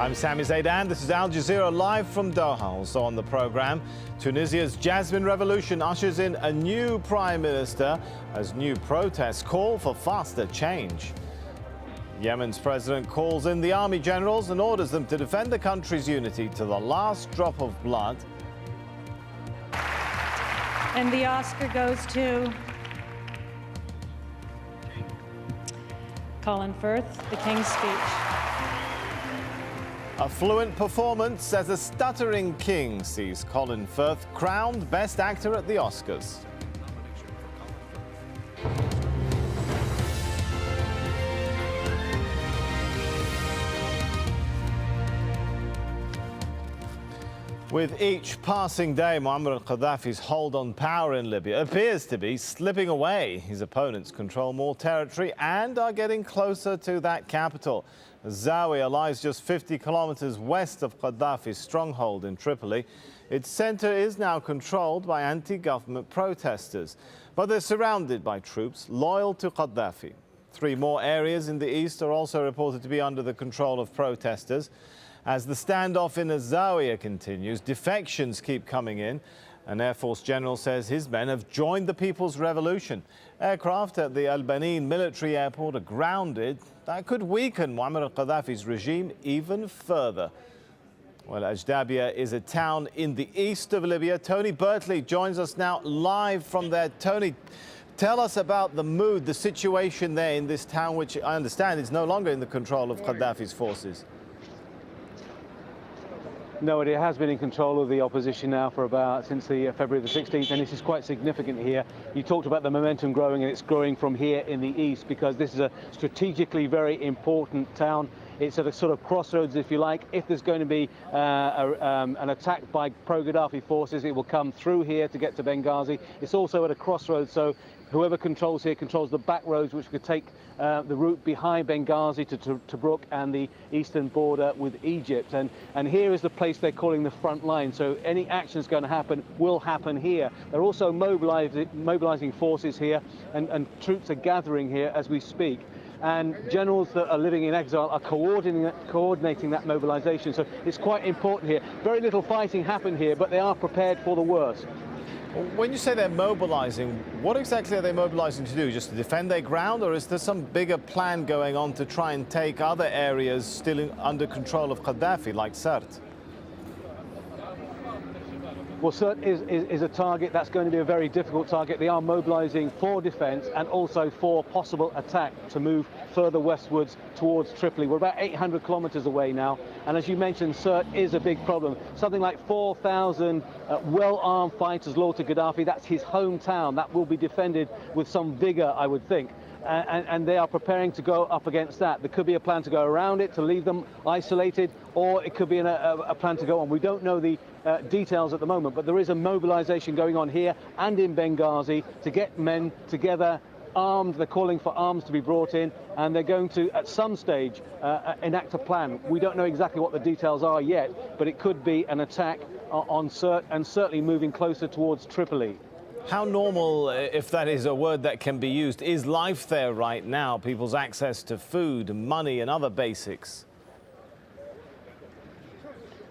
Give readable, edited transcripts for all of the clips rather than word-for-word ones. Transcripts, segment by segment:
I'm Sami Zaidan. This is Al Jazeera live from Doha. Also on the program, Tunisia's Jasmine Revolution ushers in a new prime minister as new protests call for faster change. Yemen's president calls in the army generals and orders them to defend the country's unity to the last drop of blood. And the Oscar goes to Colin Firth, The King's Speech. A fluent performance as a stuttering king sees Colin Firth crowned Best Actor at the Oscars. With each passing day, Muammar al-Gaddafi's hold on power in Libya appears to be slipping away. His opponents control more territory and are getting closer to that capital. Zawiya lies just 50 kilometers west of Gaddafi's stronghold in Tripoli. Its center is now controlled by anti-government protesters, but they're surrounded by troops loyal to Gaddafi. 3 more areas in the east are also reported to be under the control of protesters. As the standoff in Zawiya continues, defections keep coming in. An Air Force general says his men have joined the People's Revolution. Aircraft at the Al Banin military airport are grounded. That could weaken Muammar al-Gaddafi's regime even further. Well, AlJazeera is a town in the east of Libya. Tony Bertley joins us now live from there. Tony, tell us about the mood, the situation there in this town, which I understand is no longer in the control of Gaddafi's forces. No, it has been in control of the opposition now for since the February the 16th, and this is quite significant here. You talked about the momentum growing, and it's growing from here in the east because this is a strategically very important town. It's at a sort of crossroads, if you like. If there's going to be an attack by pro-Gaddafi forces, it will come through here to get to Benghazi. It's also at a crossroads, so whoever controls here controls the back roads, which could take the route behind Benghazi to Tobruk and the eastern border with Egypt. And here is the place they're calling the front line. So any action that's going to happen will happen here. They're also mobilizing forces here, and troops are gathering here as we speak. And generals that are living in exile are coordinating that mobilization. So it's quite important here. Very little fighting happened here, but they are prepared for the worst. When you say they're mobilizing, what exactly are they mobilizing to do? Just to defend their ground, or is there some bigger plan going on to try and take other areas still under control of Gaddafi, like Sirte? Well, Sirte is a target that's going to be a very difficult target. They are mobilizing for defense and also for possible attack to move further westwards towards Tripoli. We're about 800 kilometers away now, and as you mentioned, Sirte is a big problem. Something like 4,000 well-armed fighters loyal to Gaddafi. That's his hometown. That will be defended with some vigor, I would think. And they are preparing to go up against that. There could be a plan to go around it, to leave them isolated, or it could be a plan to go on. We don't know the details at the moment, but there is a mobilization going on here and in Benghazi to get men together, armed. They're calling for arms to be brought in, and they're going to, at some stage, enact a plan. We don't know exactly what the details are yet, but it could be an attack on Sirte and certainly moving closer towards Tripoli. How normal, if that is a word that can be used, is life there right now? People's access to food, money and other basics?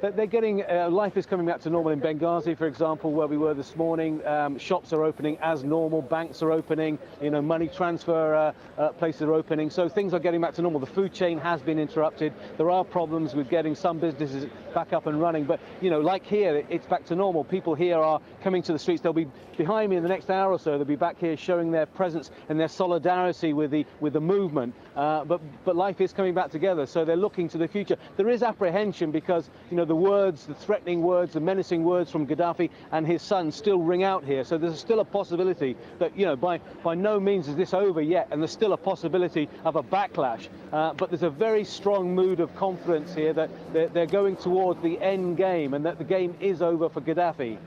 They're getting, life is coming back to normal in Benghazi, for example, where we were this morning. Shops are opening as normal, banks are opening, money transfer places are opening, so things are getting back to normal. The food chain has been interrupted. There are problems with getting some businesses back up and running, but, like here, it's back to normal. People here are coming to the streets. They'll be behind me in the next hour or so. They'll be back here showing their presence and their solidarity with the movement. But life is coming back together, so they're looking to the future. There is apprehension because, the words, the threatening words, the menacing words from Gaddafi and his son still ring out here. So there's still a possibility that, by no means is this over yet, and there's still a possibility of a backlash. But there's a very strong mood of confidence here that they're going towards the end game and that the game is over for Gaddafi.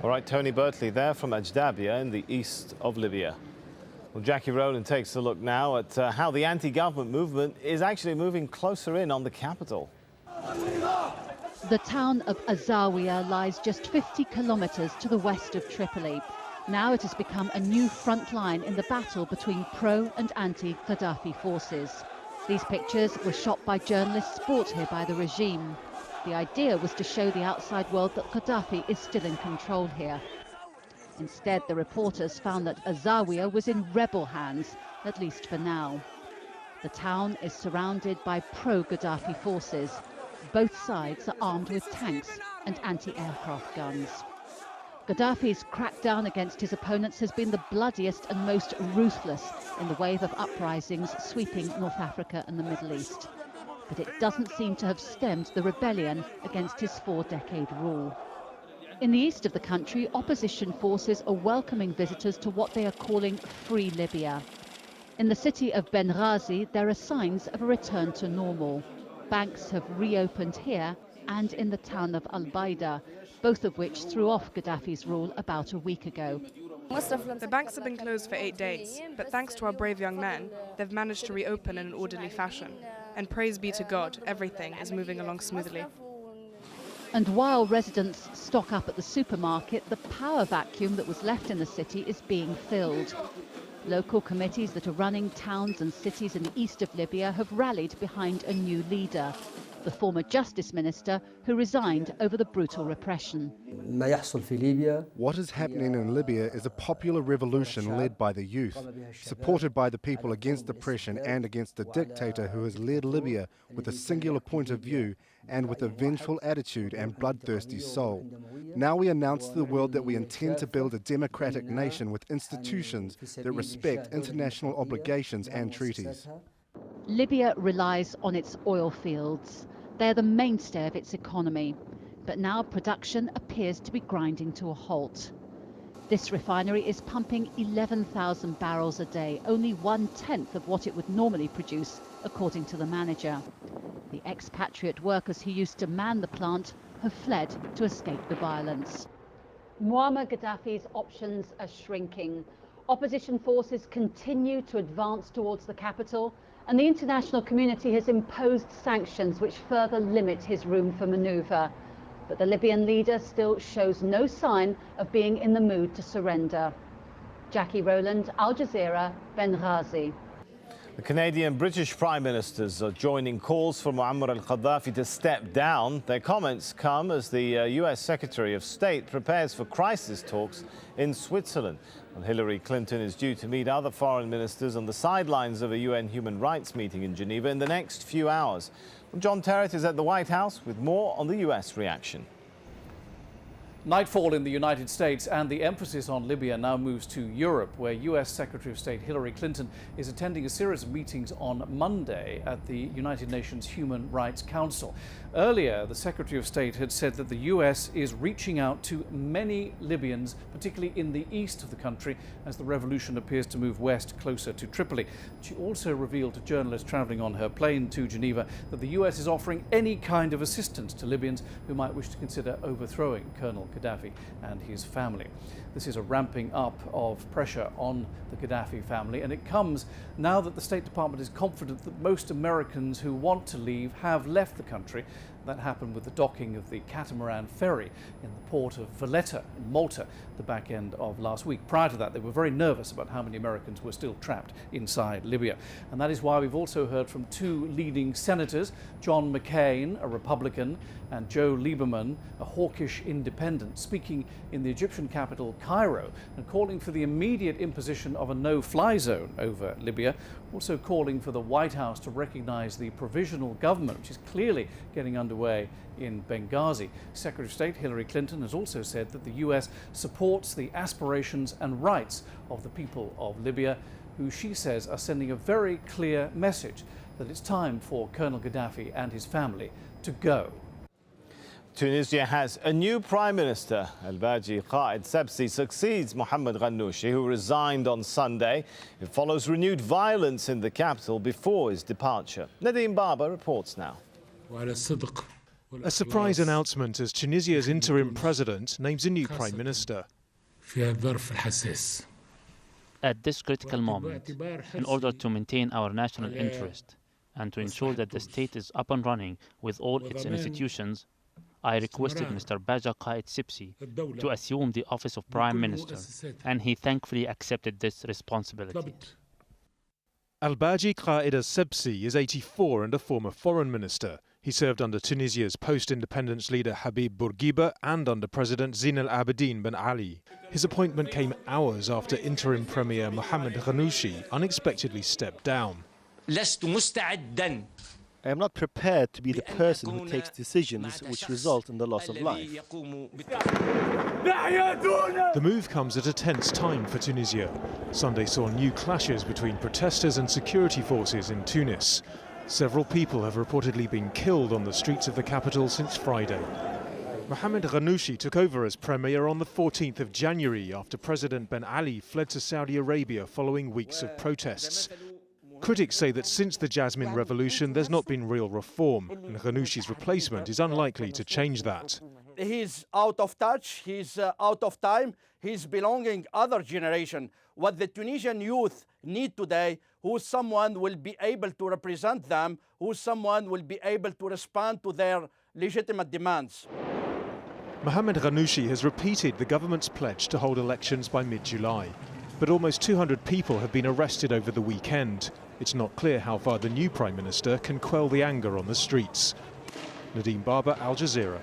All right, Tony Bertley there from AlJazeera in the east of Libya. Well, Jackie Rowland takes a look now at how the anti-government movement is actually moving closer in on the capital. The town of Zawiya lies just 50 kilometers to the west of Tripoli. Now it has become a new front line in the battle between pro and anti-Gaddafi forces. These pictures were shot by journalists brought here by the regime. The idea was to show the outside world that Gaddafi is still in control here. Instead, the reporters found that AlJazeera was in rebel hands, at least for now. The town is surrounded by pro-Gaddafi forces. Both sides are armed with tanks and anti-aircraft guns. Gaddafi's crackdown against his opponents has been the bloodiest and most ruthless in the wave of uprisings sweeping North Africa and the Middle East. But it doesn't seem to have stemmed the rebellion against his 4-decade rule. In the east of the country, opposition forces are welcoming visitors to what they are calling Free Libya. In the city of Benghazi, there are signs of a return to normal. Banks have reopened here and in the town of Al-Baida, both of which threw off Gaddafi's rule about a week ago. The banks have been closed for 8 days, but thanks to our brave young men, they've managed to reopen in an orderly fashion. And praise be to God, everything is moving along smoothly. And while residents stock up at the supermarket, the power vacuum that was left in the city is being filled. Local committees that are running towns and cities in the east of Libya have rallied behind a new leader, the former justice minister who resigned over the brutal repression. What is happening in Libya is a popular revolution led by the youth, supported by the people against oppression and against a dictator who has led Libya with a singular point of view and with a vengeful attitude and bloodthirsty soul. Now we announce to the world that we intend to build a democratic nation with institutions that respect international obligations and treaties. Libya relies on its oil fields. They're the mainstay of its economy. But now production appears to be grinding to a halt. This refinery is pumping 11,000 barrels a day, only 1/10 of what it would normally produce, according to the manager. The expatriate workers who used to man the plant have fled to escape the violence. Muammar Gaddafi's options are shrinking. Opposition forces continue to advance towards the capital, and the international community has imposed sanctions which further limit his room for manoeuvre. But the Libyan leader still shows no sign of being in the mood to surrender. Jackie Rowland, Al Jazeera, Benghazi. The Canadian and British Prime Ministers are joining calls for Muammar al-Gaddafi to step down. Their comments come as the US Secretary of State prepares for crisis talks in Switzerland. Well, Hillary Clinton is due to meet other foreign ministers on the sidelines of a UN human rights meeting in Geneva in the next few hours. Well, John Terrett is at the White House with more on the US reaction. Nightfall in the United States and the emphasis on Libya now moves to Europe, where US Secretary of State Hillary Clinton is attending a series of meetings on Monday at the United Nations Human Rights Council. Earlier, the Secretary of State had said that the US is reaching out to many Libyans, particularly in the east of the country, as the revolution appears to move west closer to Tripoli. She also revealed to journalists traveling on her plane to Geneva that the US is offering any kind of assistance to Libyans who might wish to consider overthrowing Colonel Gaddafi and his family. This is a ramping up of pressure on the Gaddafi family, and it comes now that the State Department is confident that most Americans who want to leave have left the country. That happened with the docking of the catamaran ferry in the port of Valletta in Malta the back end of last week. Prior to that, they were very nervous about how many Americans were still trapped inside Libya. And that is why we've also heard from two leading senators, John McCain, a Republican, and Joe Lieberman, a hawkish independent, speaking in the Egyptian capital, Cairo, and calling for the immediate imposition of a no-fly zone over Libya, also calling for the White House to recognize the provisional government, which is clearly getting underway in Benghazi. Secretary of State Hillary Clinton has also said that the US supports the aspirations and rights of the people of Libya, who she says are sending a very clear message that it's time for Colonel Gaddafi and his family to go. Tunisia has a new Prime Minister. Al-Baji Qaid Sabsi succeeds Mohamed Ghannouchi, who resigned on Sunday. It follows renewed violence in the capital before his departure. Nadeem Baba reports now. A surprise announcement as Tunisia's interim president names a new Prime Minister. At this critical moment, in order to maintain our national interest and to ensure that the state is up and running with all its institutions, I requested Mr. Baja Qaid Sibsi to assume the office of Prime Minister, and he thankfully accepted this responsibility. Al-Baji Qaida Sebsi is 84 and a former foreign minister. He served under Tunisia's post-independence leader Habib Bourguiba and under President Zine al-Abidine Ben Ali. His appointment came hours after interim Premier Mohamed Ghannouchi unexpectedly stepped down. I am not prepared to be the person who takes decisions which result in the loss of life. The move comes at a tense time for Tunisia. Sunday saw new clashes between protesters and security forces in Tunis. Several people have reportedly been killed on the streets of the capital since Friday. Mohamed Ghannouchi took over as premier on the 14th of January after President Ben Ali fled to Saudi Arabia following weeks of protests. Critics say that since the Jasmine Revolution, there's not been real reform, and Ghannouchi's replacement is unlikely to change that. He's out of touch, he's out of time, he's belonging other generation. What the Tunisian youth need today, who someone will be able to represent them, who someone will be able to respond to their legitimate demands. Mohamed Ghannouchi has repeated the government's pledge to hold elections by mid-July. But almost 200 people have been arrested over the weekend. It's not clear how far the new Prime Minister can quell the anger on the streets. Nadeem Barber, AlJazeera.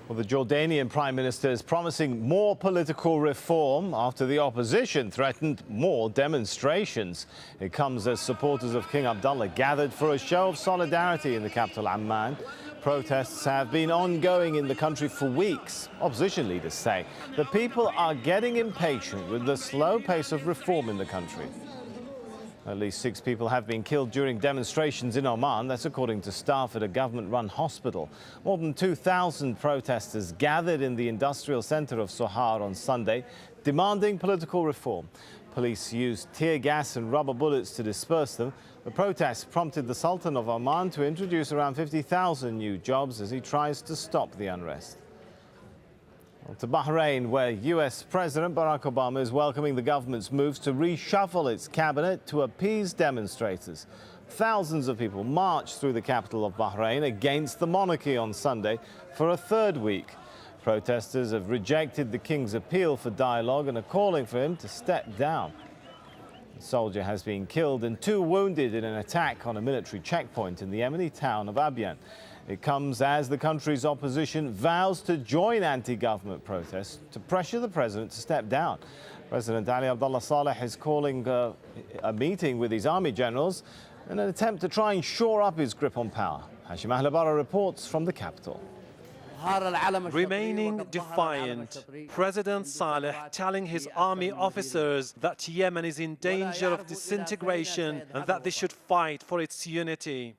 Well, the Jordanian Prime Minister is promising more political reform after the opposition threatened more demonstrations. It comes as supporters of King Abdullah gathered for a show of solidarity in the capital Amman. Protests have been ongoing in the country for weeks. Opposition leaders say the people are getting impatient with the slow pace of reform in the country. At least 6 people have been killed during demonstrations in Oman. That's according to staff at a government-run hospital. More than 2,000 protesters gathered in the industrial centre of Sohar on Sunday, demanding political reform. Police used tear gas and rubber bullets to disperse them. The protests prompted the Sultan of Oman to introduce around 50,000 new jobs as he tries to stop the unrest. Well, to Bahrain, where US President Barack Obama is welcoming the government's moves to reshuffle its cabinet to appease demonstrators. Thousands of people marched through the capital of Bahrain against the monarchy on Sunday for a third week. Protesters have rejected the king's appeal for dialogue and are calling for him to step down. A soldier has been killed and 2 wounded in an attack on a military checkpoint in the Yemeni town of Abyan. It comes as the country's opposition vows to join anti-government protests to pressure the president to step down. President Ali Abdullah Saleh is calling a meeting with his army generals in an attempt to try and shore up his grip on power. Hashim Ahlabara reports from the capital. Remaining defiant, President Saleh telling his army officers that Yemen is in danger of disintegration and that they should fight for its unity.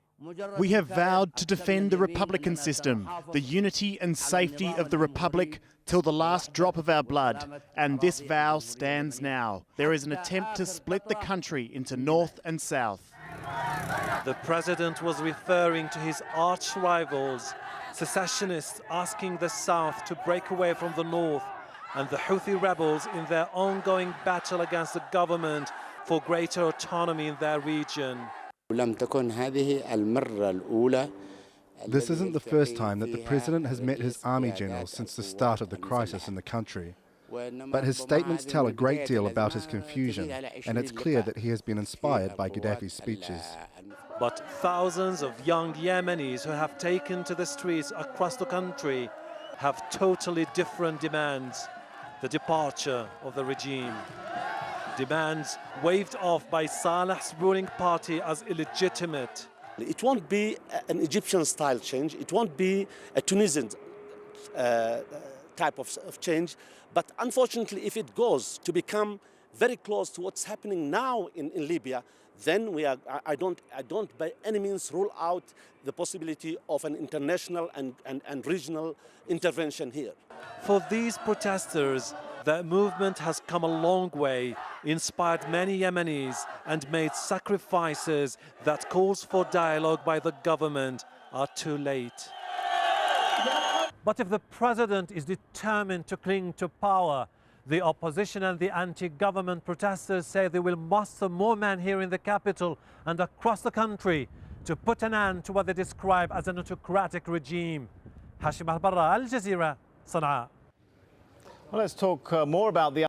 We have vowed to defend the republican system, the unity and safety of the republic till the last drop of our blood, and this vow stands now. There is an attempt to split the country into north and south. The president was referring to his arch rivals, secessionists asking the south to break away from the north, and the Houthi rebels in their ongoing battle against the government for greater autonomy in their region. This isn't the first time that the president has met his army generals since the start of the crisis in the country. But his statements tell a great deal about his confusion, and it's clear that he has been inspired by Gaddafi's speeches. But thousands of young Yemenis who have taken to the streets across the country have totally different demands. The departure of the regime. Demands waved off by Saleh's ruling party as illegitimate. It won't be an Egyptian-style change. It won't be a Tunisian type of change. But unfortunately, if it goes to become very close to what's happening now in Libya, then I don't by any means rule out the possibility of an international and regional intervention here. For these protesters, the movement has come a long way, inspired many Yemenis and made sacrifices that calls for dialogue by the government are too late. But if the president is determined to cling to power, the opposition and the anti-government protesters say they will muster more men here in the capital and across the country to put an end to what they describe as an autocratic regime. Hashim Al-Barra, AlJazeera, Sana'a. Well, let's talk more about the